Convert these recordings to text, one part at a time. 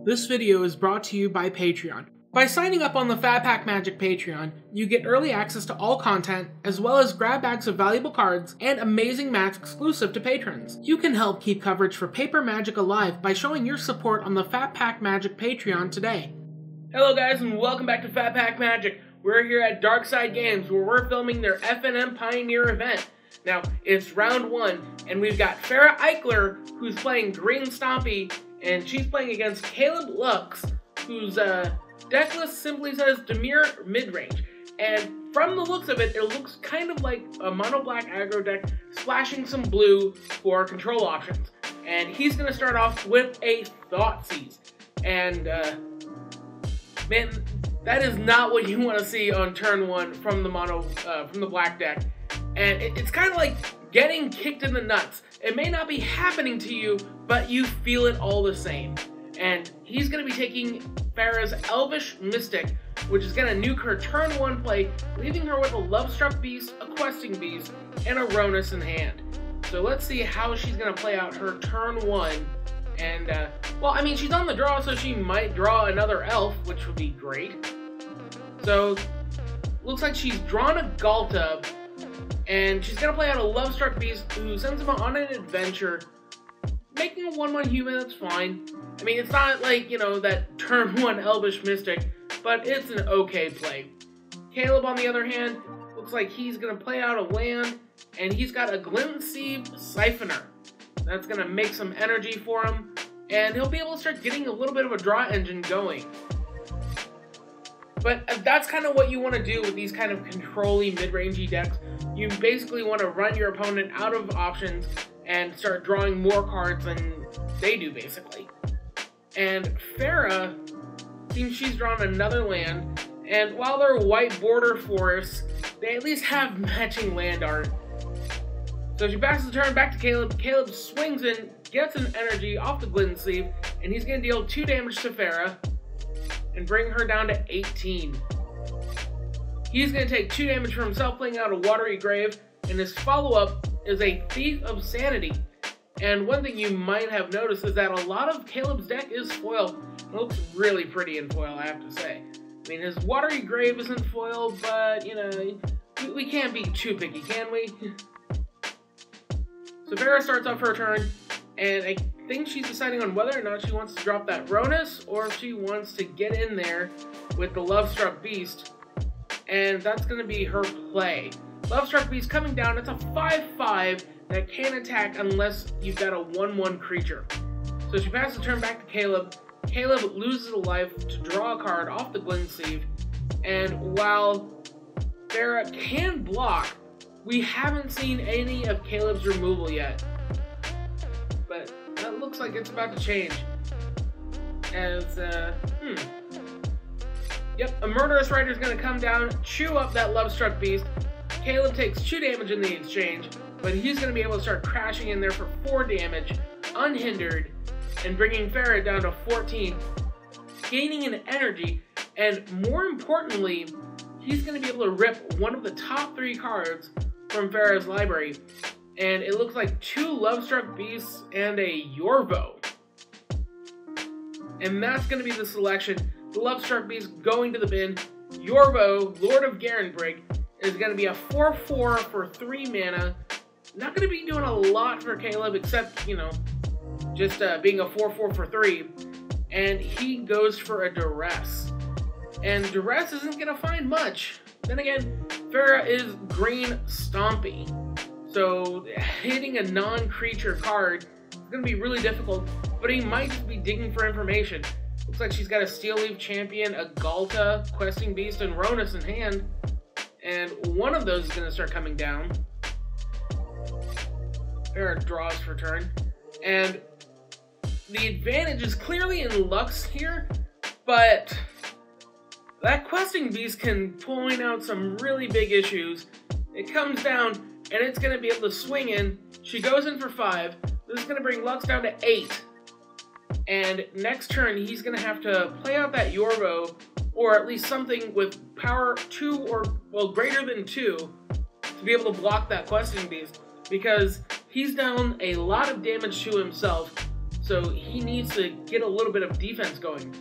This video is brought to you by Patreon. By signing up on the Phat Pack Magic Patreon, you get early access to all content, as well as grab bags of valuable cards and amazing mats exclusive to patrons. You can help keep coverage for Paper Magic alive by showing your support on the Phat Pack Magic Patreon today. Hello guys, and welcome back to Phat Pack Magic. We're here at Darkside Games, where we're filming their FNM Pioneer event. Now, it's round 1, and we've got Farrah who's playing Green Stompy, and she's playing against Caleb Lux, whose deck list simply says Dimir Midrange. And from the looks of it, it looks kind of like a mono black aggro deck splashing some blue for control options. And he's going to start off with a Thoughtseize. And man, that is not what you want to see on turn 1 from the black deck. And it's kind of like getting kicked in the nuts. It may not be happening to you, but you feel it all the same. And he's going to be taking Farrah's Elvish Mystic, which is going to nuke her turn 1 play, leaving her with a Lovestruck Beast, a Questing Beast, and a Ronus in hand. So let's see how she's going to play out her turn 1. And, well, I mean, she's on the draw, so she might draw another elf, which would be great. So, looks like she's drawn a Galta, and she's going to play out a Lovestruck Beast who sends him on an adventure. Making a 1/1 human, that's fine. I mean, it's not like, you know, that turn 1 Elvish Mystic, but it's an okay play. Caleb, on the other hand, looks like he's going to play out a land, and he's got a Glint-Sieve Siphoner. That's going to make some energy for him, and he'll be able to start getting a little bit of a draw engine going. But that's kind of what you want to do with these kind of control-y, mid-rangey decks. You basically want to run your opponent out of options and start drawing more cards than they do, basically. And Farrah seems she's drawn another land, and while they're white border forests, they at least have matching land art. So she passes the turn back to Caleb. Caleb swings in, gets an energy off the Glint-Sieve, and he's going to deal 2 damage to Farrah and bring her down to 18. He's going to take 2 damage for himself, playing out a Watery Grave, and his follow-up is a Thief of Sanity. And one thing you might have noticed is that a lot of Caleb's deck is foil. It looks really pretty in foil, I have to say. I mean, his Watery Grave isn't foil, but, you know, we can't be too picky, can we? So Farrah starts off her turn, and I think she's deciding on whether or not she wants to drop that Ronus, or if she wants to get in there with the Lovestruck Beast, and that's going to be her play. Lovestruck Beast coming down, it's a 5/5 that can't attack unless you've got a 1/1 creature. So she passes the turn back to Caleb. Caleb loses a life to draw a card off the Glint-Sieve, and while Farrah can block, we haven't seen any of Caleb's removal yet. But that looks like it's about to change. As, Yep, a Murderous Rider is going to come down, chew up that Lovestruck Beast. Caleb takes 2 damage in the exchange, but he's going to be able to start crashing in there for 4 damage, unhindered, and bringing Farrah down to 14, gaining an energy, and more importantly, he's going to be able to rip one of the top 3 cards from Farrah's library, and it looks like 2 Lovestruck Beasts and a Yorvo. And that's going to be the selection. The Lovestruck Beast going to the bin. Yorvo, Lord of Garenbrig, is going to be a 4/4 for 3 mana. Not going to be doing a lot for Caleb, except, you know, just being a 4/4 for 3. And he goes for a Duress. And Duress isn't going to find much. Then again, Farrah is Green Stompy. So hitting a non-creature card is going to be really difficult, but he might just be digging for information. Looks like she's got a Steel Leaf Champion, a Galta, Questing Beast, and Ronus in hand. And one of those is going to start coming down. Farrah draws for turn. And the advantage is clearly in Lux here, but that Questing Beast can point out some really big issues. It comes down, and it's going to be able to swing in. She goes in for 5. This is going to bring Lux down to 8. And next turn, he's going to have to play out that Yorvo, or at least something with power 2 or, well, greater than 2 to be able to block that Questing Beast, because he's down a lot of damage to himself. so he needs to get a little bit of defense going.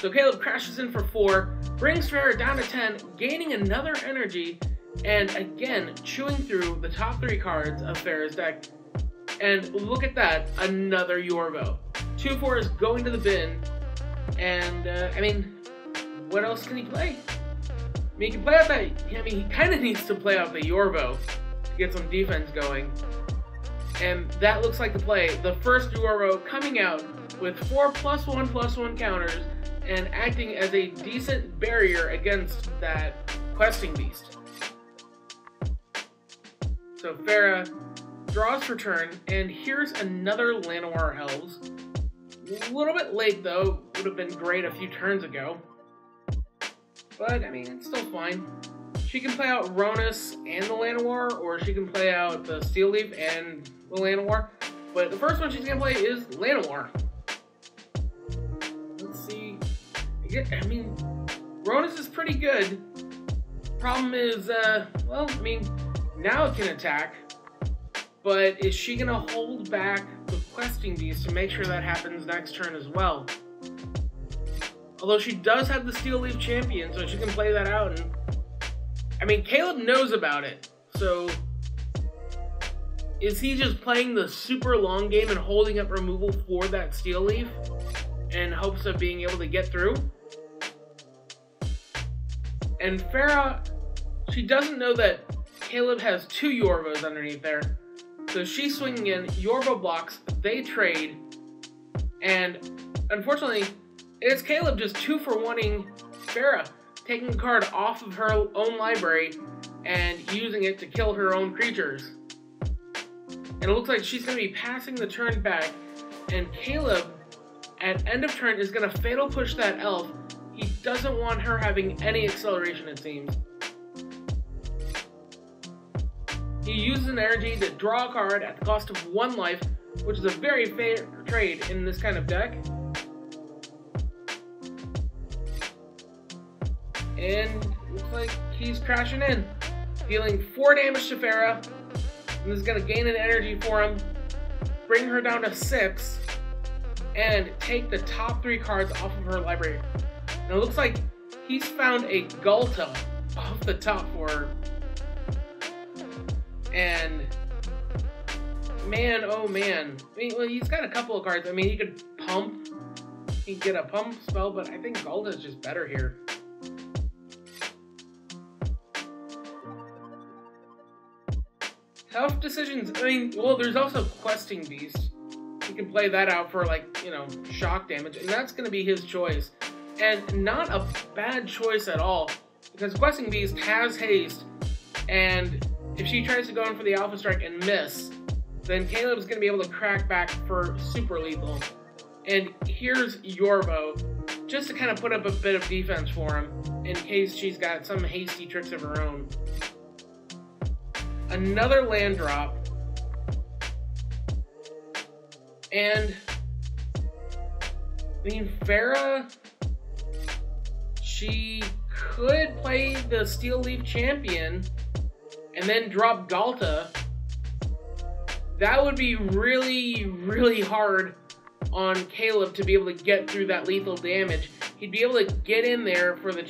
So Caleb crashes in for 4, brings Farrah down to 10, gaining another energy, and again chewing through the top 3 cards of Farrah's deck. And look at that, another Yorvo. 2/4 is going to the bin, and I mean, what else can he play? I mean, he can play out that, I mean, he kind of needs to play out the Yorvo to get some defense going. And that looks like the play. The first Yorvo coming out with 4 +1/+1 counters and acting as a decent barrier against that questing beast. So Farrah draws for turn, and here's another Llanowar Elves. A little bit late though, would have been great a few turns ago. But, I mean, it's still fine. She can play out Ronus and the Llanowar, or she can play out the Steel Leaf and the Llanowar. But the first one she's going to play is Llanowar. Let's see. I mean, Ronus is pretty good. Problem is, well, I mean, now it can attack. But is she going to hold back the questing beast to make sure that happens next turn as well? Although she does have the Steel Leaf champion, so she can play that out. And I mean, Caleb knows about it. So is he just playing the super long game and holding up removal for that Steel Leaf in hopes of being able to get through? And Farrah, she doesn't know that Caleb has 2 Yorvos underneath there. So she's swinging in, Yorvo blocks, they trade, and unfortunately, it's Caleb just 2-for-1ing Farrah, taking a card off of her own library and using it to kill her own creatures. And it looks like she's going to be passing the turn back, and Caleb, at end of turn, is going to fatal push that elf. He doesn't want her having any acceleration, it seems. He uses an energy to draw a card at the cost of 1 life, which is a very fair trade in this kind of deck. And looks like he's crashing in, dealing 4 damage to Farrah. And this is going to gain an energy for him, bring her down to 6, and take the top 3 cards off of her library. And it looks like he's found a Ghalta off the top for her. And man, oh man. I mean, well, he's got a couple of cards. I mean, he could pump. He could get a pump spell, but I think Ghalta is just better here. Tough decisions. I mean, well, there's also Questing Beast. He can play that out for, like, you know, shock damage, and that's going to be his choice. And not a bad choice at all, because Questing Beast has haste, and if she tries to go in for the Alpha Strike and miss, then Caleb's going to be able to crack back for super lethal. And here's Yorvo, just to kind of put up a bit of defense for him, in case she's got some hasty tricks of her own. Another land drop. And I mean, Farrah, she could play the Steel Leaf champion and then drop Ghalta. That would be really, really hard on Caleb to be able to get through that lethal damage. He'd be able to get in there for the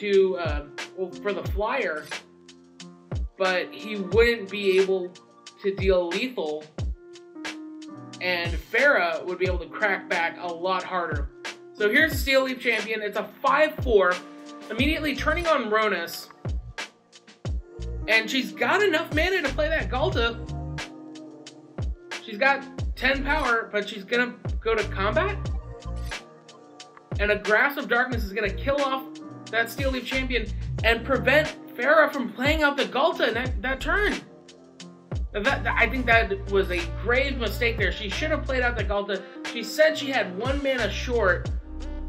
for the flyer, but he wouldn't be able to deal lethal, and Farrah would be able to crack back a lot harder. So here's the Steel Leaf champion. It's a 5/4, immediately turning on Ronus, and she's got enough mana to play that Ghalta. She's got 10 power, but she's gonna go to combat, and a Grasp of Darkness is gonna kill off that Steel Leaf champion and prevent Farrah from playing out the Ghalta in that turn. I think that was a grave mistake there. She should have played out the Ghalta. She said she had 1 mana short,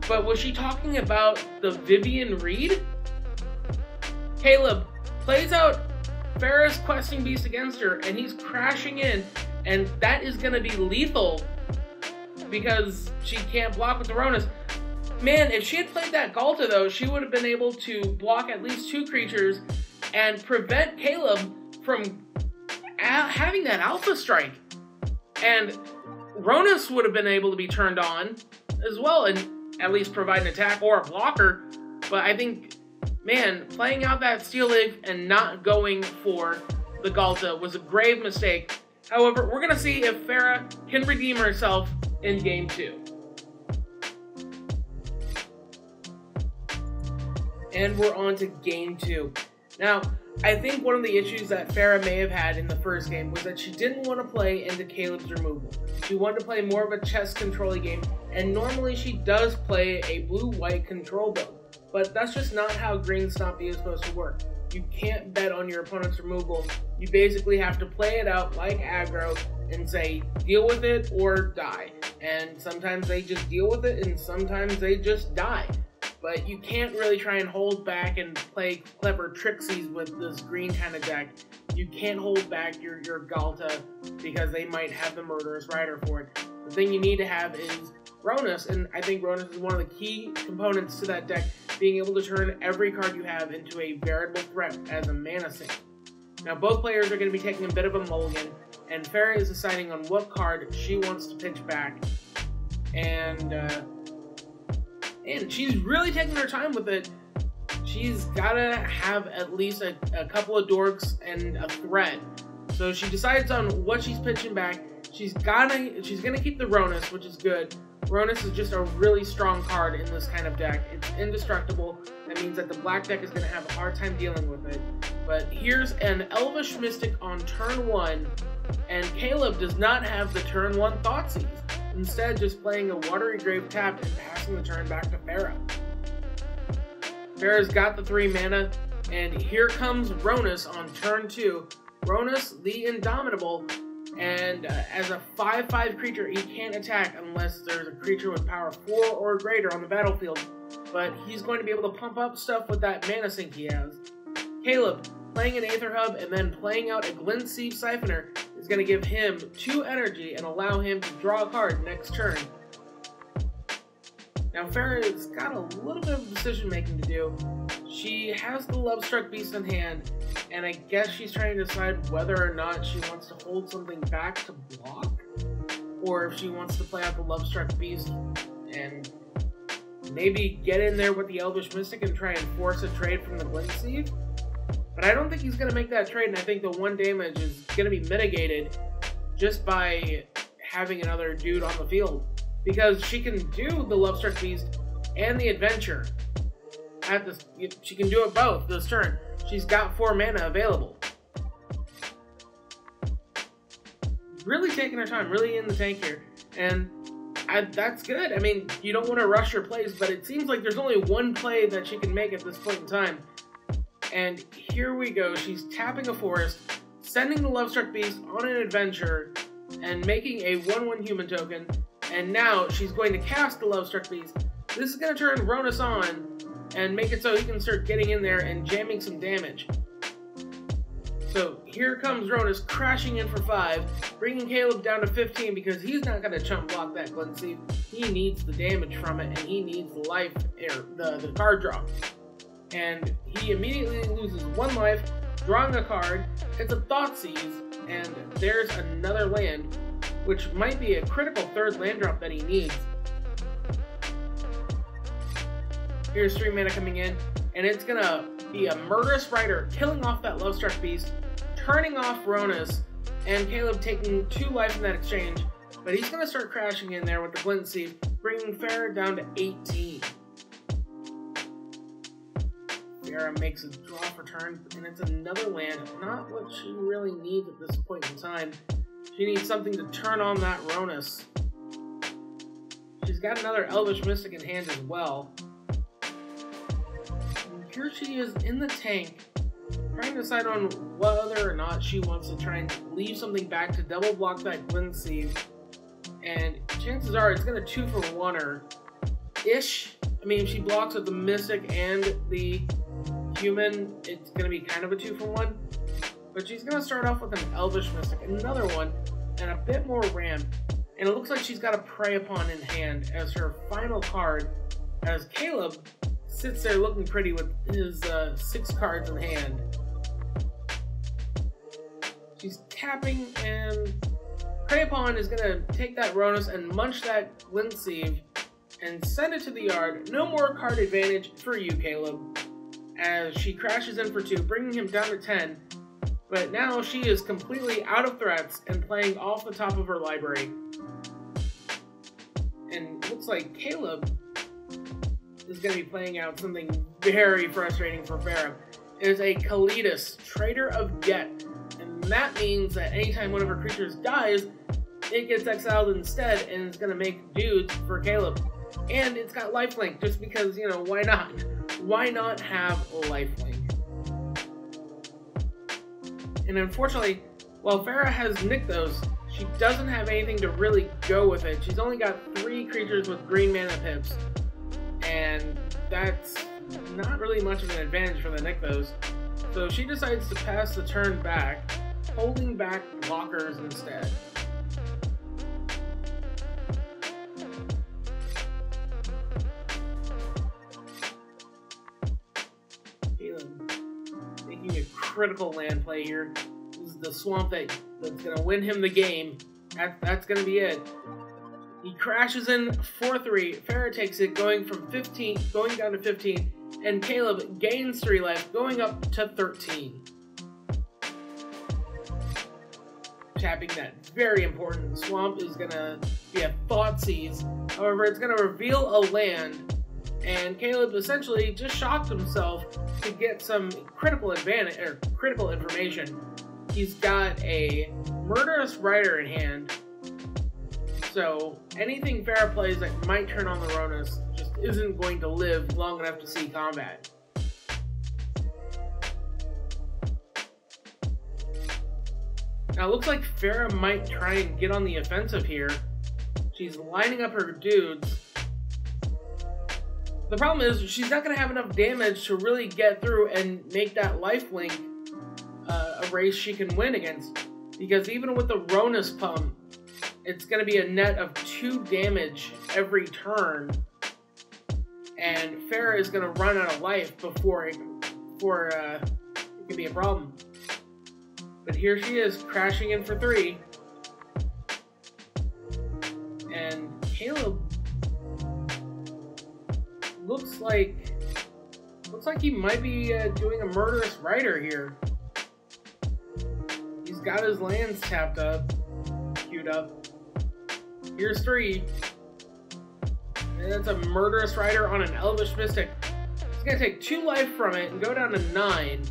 but was she talking about the Vivian Reed? Caleb plays out Farrah's Questing Beast against her, and he's crashing in, and that is going to be lethal because she can't block with the Ronus. Man, if she had played that Ghalta, though, she would have been able to block at least 2 creatures and prevent Caleb from having that Alpha Strike. And Ronus would have been able to be turned on as well and at least provide an attack or a blocker. But I think, man, playing out that Steel Leaf and not going for the Ghalta was a grave mistake. However, we're going to see if Farrah can redeem herself in Game 2. And we're on to Game 2. Now, I think one of the issues that Farrah may have had in the first game was that she didn't want to play into Caleb's removal. She wanted to play more of a chess controlling game, and normally she does play a blue-white control build. But that's just not how Green Stompy is supposed to work. You can't bet on your opponent's removal. You basically have to play it out like aggro and say, deal with it or die. And sometimes they just deal with it, and sometimes they just die. But you can't really try and hold back and play clever trixies with this green kind of deck. You can't hold back your Ghalta because they might have the Murderous Rider for it. The thing you need to have is Ronus, and I think Ronus is one of the key components to that deck, being able to turn every card you have into a veritable threat as a mana sink. Now both players are going to be taking a bit of a mulligan, and Farrah is deciding on what card she wants to pitch back. And she's really taking her time with it. She's gotta have at least a couple of dorks and a threat. So she decides on what she's pitching back. She's gonna keep the Ronus, which is good. Ronus is just a really strong card in this kind of deck. It's indestructible. That means that the black deck is gonna have a hard time dealing with it. But here's an Elvish Mystic on turn 1, and Caleb does not have the turn 1 Thoughtseize. Instead, just playing a Watery Grave tapped and passing the turn back to Farrah. Farrah's got the 3 mana, and here comes Ronus on turn 2. Ronus, the Indomitable, and as a 5/5 creature, he can't attack unless there's a creature with power 4 or greater on the battlefield, but he's going to be able to pump up stuff with that mana sink he has. Caleb, playing an Aether Hub and then playing out a Glint Sieve Siphoner, is going to give him 2 energy and allow him to draw a card next turn. Now Farrah's got a little bit of decision making to do. She has the Lovestruck Beast in hand, and I guess she's trying to decide whether or not she wants to hold something back to block, or if she wants to play out the Lovestruck Beast and maybe get in there with the Elvish Mystic and try and force a trade from the Glint Sieve. But I don't think he's going to make that trade, and I think the 1 damage is going to be mitigated just by having another dude on the field. Because she can do the Lovestruck Beast and the Adventure. She can do it both this turn. She's got 4 mana available. Really taking her time, really in the tank here. And that's good. I mean, you don't want to rush her plays, but it seems like there's only 1 play that she can make at this point in time. And here we go. She's tapping a forest, sending the Lovestruck Beast on an adventure, and making a 1/1 human token. And now she's going to cast the Lovestruck Beast. This is going to turn Ronus on and make it so he can start getting in there and jamming some damage. So here comes Ronus crashing in for 5, bringing Caleb down to 15 because he's not going to chump block that Glint Sieve. He needs the damage from it, and he needs the life, the card draw. And he immediately loses 1 life, drawing a card. It's a Thoughtseize, and there's another land, which might be a critical 3rd land drop that he needs. Here's 3 mana coming in, and it's gonna be a Murderous Rider killing off that Lovestruck Beast, turning off Ronus, and Caleb taking 2 life in that exchange. But he's gonna start crashing in there with the Glint Sieve, bringing Farrah down to 18. Farrah makes a draw for turn, and it's another land, not what she really needs at this point in time. She needs something to turn on that Ronus. She's got another Elvish Mystic in hand as well. And here she is in the tank, trying to decide on whether or not she wants to try and leave something back to double block that Glint Sieve. And chances are it's going to 2-for-1-er-ish. I mean, if she blocks with the Mystic and the Human, it's going to be kind of a 2-for-1. But she's going to start off with an Elvish Mystic, another one, and a bit more Ram. And it looks like she's got a Prey Upon in hand as her final card, as Caleb sits there looking pretty with his 6 cards in hand. She's tapping, and Craypon is going to take that Ronus and munch that Glintseeve and send it to the yard. No more card advantage for you, Caleb, as she crashes in for 2, bringing him down to 10. But now she is completely out of threats and playing off the top of her library. And it looks like Caleb is going to be playing out something very frustrating for Farrah. It is a Kalitas, Trader of Get. And that means that anytime one of her creatures dies, it gets exiled instead, and it's going to make dudes for Caleb. And it's got lifelink, just because, you know, why not? Why not have lifelink? And unfortunately, while Farrah has Nykthos, she doesn't have anything to really go with it. She's only got 3 creatures with green mana pips, and that's not really much of an advantage for the Nykthos. So she decides to pass the turn back, holding back blockers instead. Caleb making a critical land play here. This is the swamp that's going to win him the game. That's going to be it. He crashes in 4-3. Farrah takes it, going down to 15, and Caleb gains 3 life, going up to 13. Tapping that very important swamp is going to be a Thoughtseize. However, it's going to reveal a land, and Caleb essentially just shocked himself to get some critical advantage or critical information. He's got a Murderous Rider in hand, so anything Farrah plays that might turn on the Ronus just isn't going to live long enough to see combat. Now it looks like Farrah might try and get on the offensive here. She's lining up her dudes. The problem is she's not going to have enough damage to really get through and make that lifelink a race she can win against. Because even with the Ronus pump, it's going to be a net of 2 damage every turn. And Farrah is going to run out of life before it can be a problem. But here she is, crashing in for 3. And Caleb looks like he might be doing a Murderous Rider here. He's got his lands tapped up, queued up. Here's 3. And that's a Murderous Rider on an Elvish Mystic. He's going to take 2 life from it and go down to 9.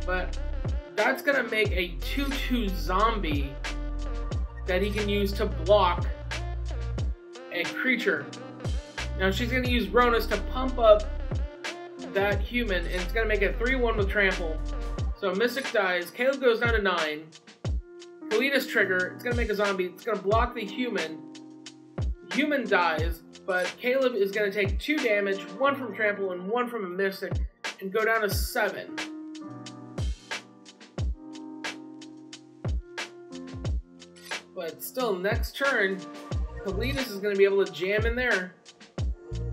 But that's going to make a 2/2 zombie that he can use to block a creature. Now she's going to use Ronus to pump up that human, and it's going to make a 3/1 with trample. So Mystic dies, Caleb goes down to 9. Kalitas trigger, it's going to make a zombie, it's going to block the human. Human dies, but Caleb is going to take 2 damage, 1 from trample and 1 from a Mystic, and go down to 7. But still, next turn, Kalitas is going to be able to jam in there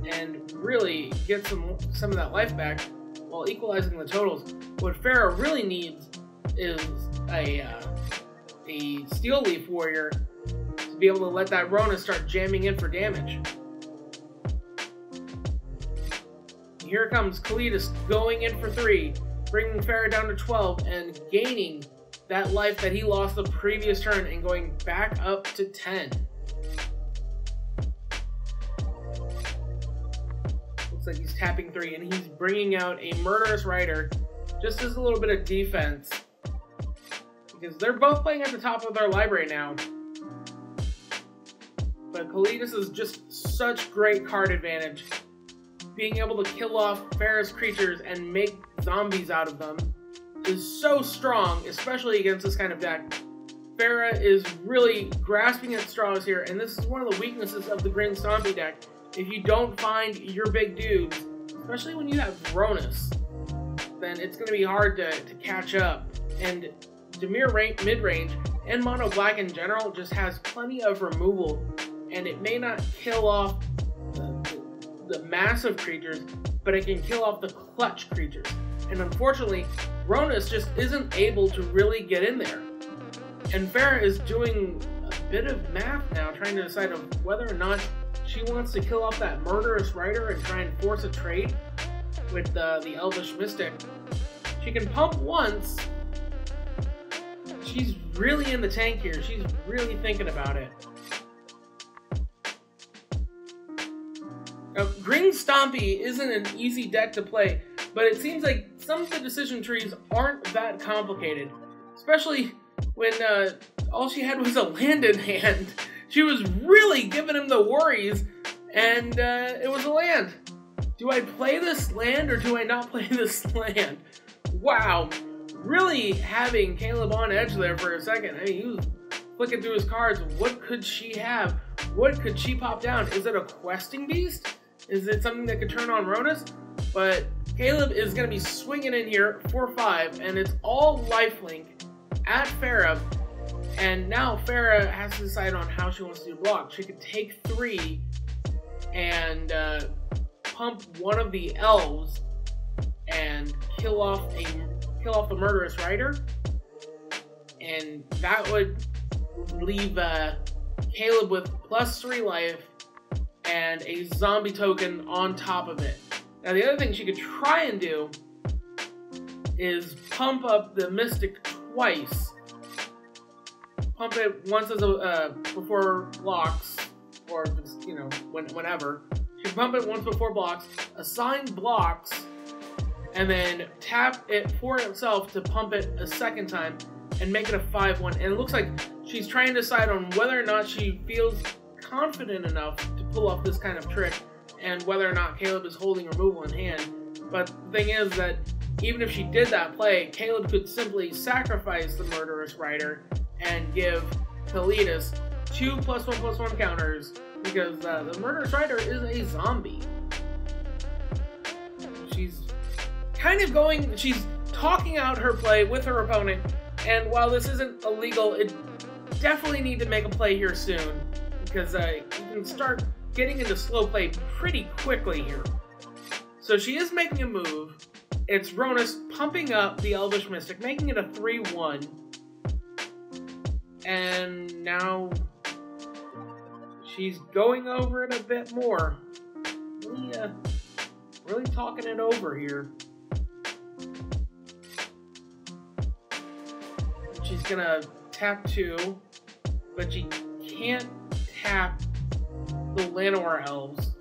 and really get some of that life back while equalizing the totals. What Farrah really needs is a Steel Leaf Warrior to be able to let that Rona start jamming in for damage. Here comes Kalitas going in for 3, bringing Farrah down to 12 and gaining that life that he lost the previous turn and going back up to 10. Looks like he's tapping 3 and he's bringing out a Murderous Rider just as a little bit of defense, because they're both playing at the top of their library now. But Kalitas is just such great card advantage. Being able to kill off Farrah's creatures and make zombies out of them is so strong, especially against this kind of deck. Farrah is really grasping at straws here, and this is one of the weaknesses of the Green Stompy deck. If you don't find your big dudes, especially when you have Ronus, then it's going to be hard to catch up. And Dimir Midrange and Mono Black in general just has plenty of removal, and it may not kill off the massive creatures, but it can kill off the clutch creatures. And unfortunately, Ronus just isn't able to really get in there. And Farrah is doing a bit of math now, trying to decide of whether or not she wants to kill off that murderous rider and try and force a trade with the Elvish Mystic. She can pump once. She's really in the tank here. She's really thinking about it. Now, Green Stompy isn't an easy deck to play, but it seems like some of the decision trees aren't that complicated. Especially when all she had was a land in hand. She was really giving him the worries, and it was a land. Do I play this land or do I not play this land? Wow, really having Caleb on edge there for a second. I mean, he was flicking through his cards. What could she have? What could she pop down? Is it a questing beast? Is it something that could turn on Ronus? But Caleb is going to be swinging in here for 5, and it's all lifelink at Farrah. And now Farrah has to decide on how she wants to do block. She could take 3 and pump one of the elves and kill off the murderous rider, and that would leave Caleb with +3 life and a zombie token on top of it. Now the other thing she could try and do is pump up the Mystic twice. Pump it once as before blocks, or just, you know, whenever. She can pump it once before blocks, assign blocks, and then tap it for itself to pump it a second time and make it a 5/1. And it looks like she's trying to decide on whether or not she feels confident enough to pull off this kind of trick, and whether or not Caleb is holding removal in hand. But the thing is that even if she did that play, Caleb could simply sacrifice the murderous rider and give Kalidas 2 +1/+1 counters, because the murderous rider is a zombie. She's kind of she's talking out her play with her opponent, and while this isn't illegal, it definitely need to make a play here soon, because you can start getting into slow play pretty quickly here. So she is making a move. It's Ronus pumping up the Elvish Mystic, making it a 3/1. And now she's going over it a bit more. Really talking it over here. She's gonna tap 2, but she can't tap the Llanowar elves.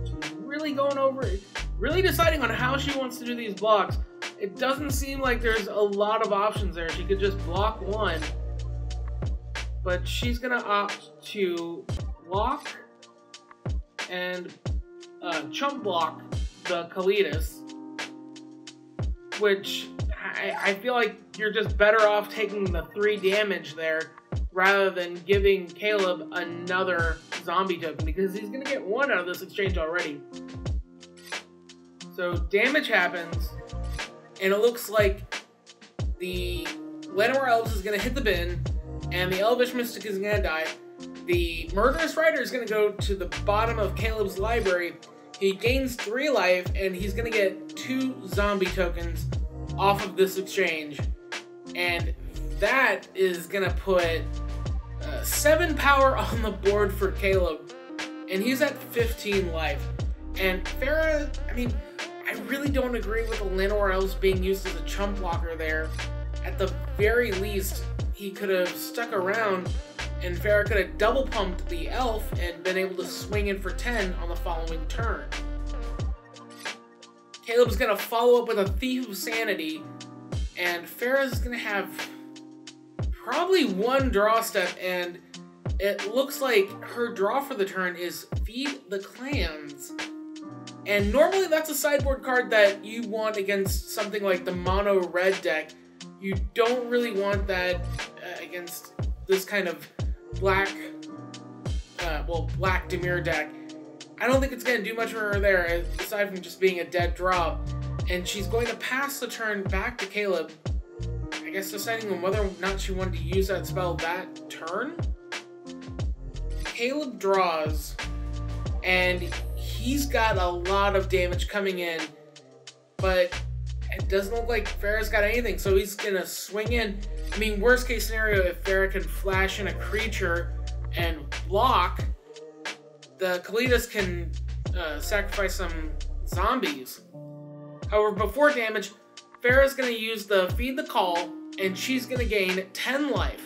She's really going over it, really deciding on how she wants to do these blocks. It doesn't seem like there's a lot of options there. She could just block 1, but she's gonna opt to block and chump block the Kalidas, which I feel like you're just better off taking the 3 damage there rather than giving Caleb another zombie token, because he's going to get 1 out of this exchange already. So damage happens, and it looks like the Llanowar Elves is going to hit the bin, and the Elvish Mystic is going to die. The Murderous Rider is going to go to the bottom of Caleb's library. He gains 3 life, and he's going to get 2 zombie tokens off of this exchange. And that is going to put 7 power on the board for Caleb. And he's at 15 life. And Farrah, I mean, I really don't agree with the Llanowar Elves being used as a chump blocker there. At the very least, he could have stuck around, and Farrah could have double pumped the elf and been able to swing in for 10 on the following turn. Caleb's going to follow up with a Thief of Sanity, and Farrah's going to have probably 1 draw step, and it looks like her draw for the turn is Feed the Clans. And normally that's a sideboard card that you want against something like the mono red deck. You don't really want that against this kind of black Dimir deck. I don't think it's going to do much for her there, aside from just being a dead draw. And she's going to pass the turn back to Caleb, I guess deciding on whether or not she wanted to use that spell that turn. Caleb draws, and he's got a lot of damage coming in. but it doesn't look like Farrah's got anything, so he's gonna swing in. I mean, worst case scenario, if Farrah can flash in a creature and block, the Kalitas can sacrifice some zombies. However, before damage, Farrah's gonna use the Feed the Call, and she's gonna gain 10 life.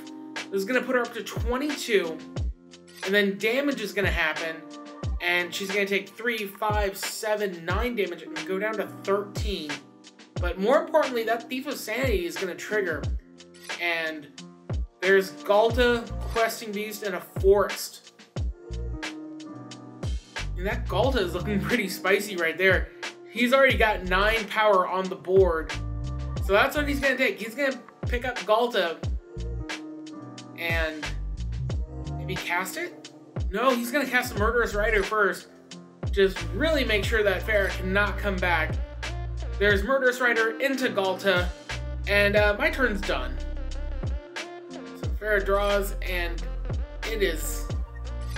This is gonna put her up to 22, and then damage is gonna happen, and she's gonna take 3, 5, 7, 9 damage and go down to 13. But more importantly, that Thief of Sanity is gonna trigger, and there's Ghalta, Questing Beast, and a Forest. And that Ghalta is looking pretty spicy right there. He's already got 9 power on the board. So that's what he's going to take. He's going to pick up Ghalta and maybe cast it? No, he's going to cast the Murderous Rider first. Just really make sure that Farrah cannot come back. There's Murderous Rider into Ghalta, and my turn's done. So Farrah draws, and it is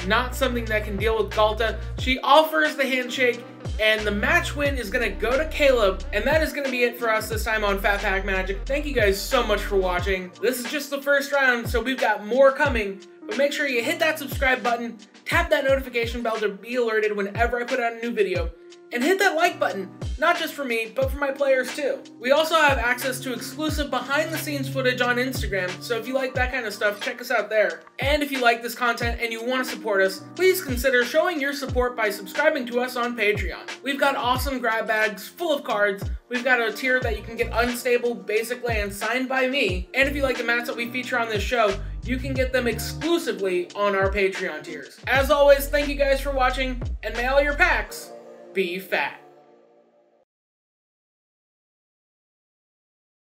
not something that can deal with Ghalta. She offers the handshake, and the match win is going to go to Caleb. And that is going to be it for us this time on Phat Pack Magic. Thank you guys so much for watching. This is just the first round, so we've got more coming. But make sure you hit that subscribe button, tap that notification bell to be alerted whenever I put out a new video, and hit that like button, not just for me, but for my players too. We also have access to exclusive behind-the-scenes footage on Instagram, so if you like that kind of stuff, check us out there. And if you like this content and you want to support us, please consider showing your support by subscribing to us on Patreon. We've got awesome grab bags full of cards, we've got a tier that you can get unstable, basic lands signed by me, and if you like the mats that we feature on this show, you can get them exclusively on our Patreon tiers. As always, thank you guys for watching, and may all your packs be fat.